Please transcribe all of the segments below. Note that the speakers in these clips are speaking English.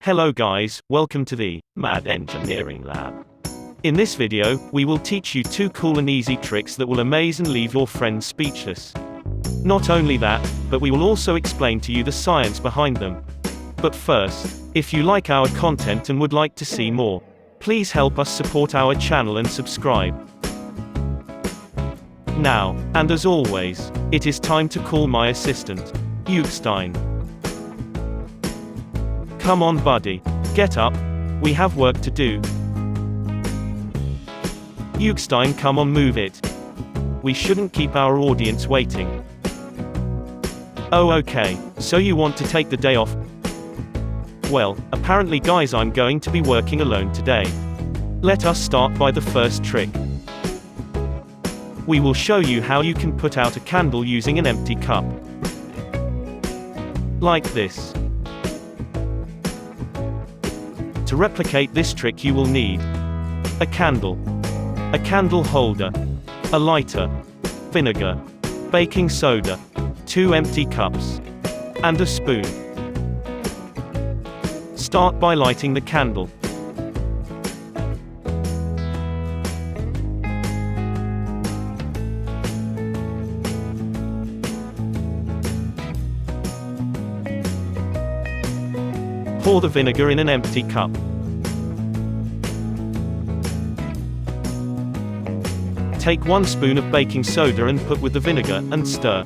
Hello guys, welcome to the Mad Engineering Lab. In this video, we will teach you 2 cool and easy tricks that will amaze and leave your friends speechless. Not only that, but we will also explain to you the science behind them. But first, if you like our content and would like to see more, please help us support our channel and subscribe. Now, and as always, it is time to call my assistant, Outsmart. Come on buddy, get up, we have work to do. Outsmart, come on, move it. We shouldn't keep our audience waiting. Oh okay, so you want to take the day off? Well, apparently guys, I'm going to be working alone today. Let us start by the first trick. We will show you how you can put out a candle using an empty cup. Like this. To replicate this trick you will need a candle, a candle holder, a lighter, vinegar, baking soda, 2 empty cups, and a spoon. Start by lighting the candle. Pour the vinegar in an empty cup. Take 1 spoon of baking soda and put with the vinegar, and stir.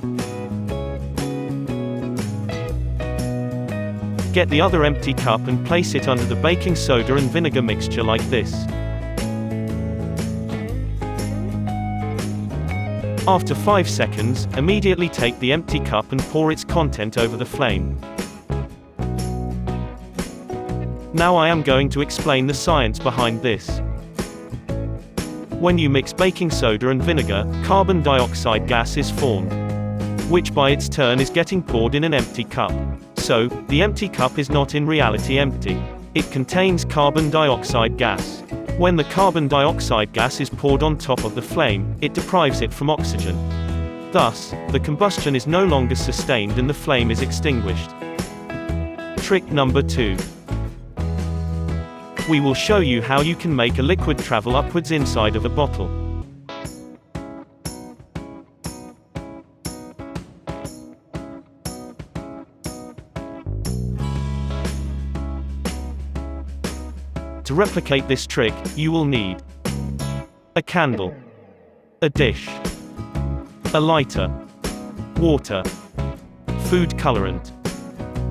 Get the other empty cup and place it under the baking soda and vinegar mixture like this. After 5 seconds, immediately take the empty cup and pour its content over the flame. Now I am going to explain the science behind this. When you mix baking soda and vinegar, carbon dioxide gas is formed, which by its turn is getting poured in an empty cup. So, the empty cup is not in reality empty. It contains carbon dioxide gas. When the carbon dioxide gas is poured on top of the flame, it deprives it from oxygen. Thus, the combustion is no longer sustained and the flame is extinguished. Trick number 2. We will show you how you can make a liquid travel upwards inside of a bottle. To replicate this trick, you will need a candle, a dish, a lighter, water, food colorant,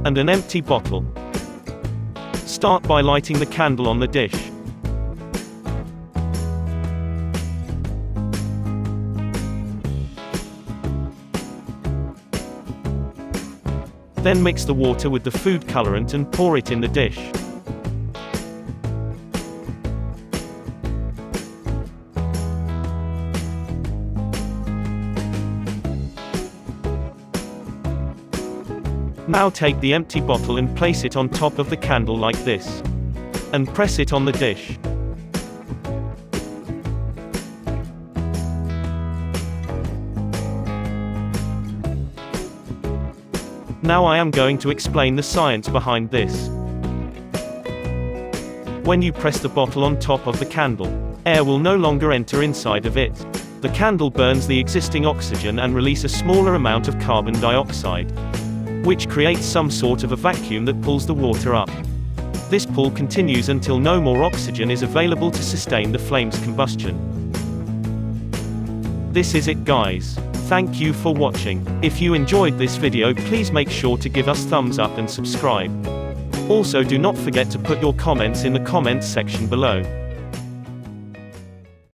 and an empty bottle. Start by lighting the candle on the dish. Then mix the water with the food colorant and pour it in the dish. Now take the empty bottle and place it on top of the candle like this. And press it on the dish. Now I am going to explain the science behind this. When you press the bottle on top of the candle, air will no longer enter inside of it. The candle burns the existing oxygen and release a smaller amount of carbon dioxide, which creates some sort of a vacuum that pulls the water up. This pull continues until no more oxygen is available to sustain the flame's combustion. This is it guys. Thank you for watching. If you enjoyed this video, please make sure to give us thumbs up and subscribe. Also do not forget to put your comments in the comments section below.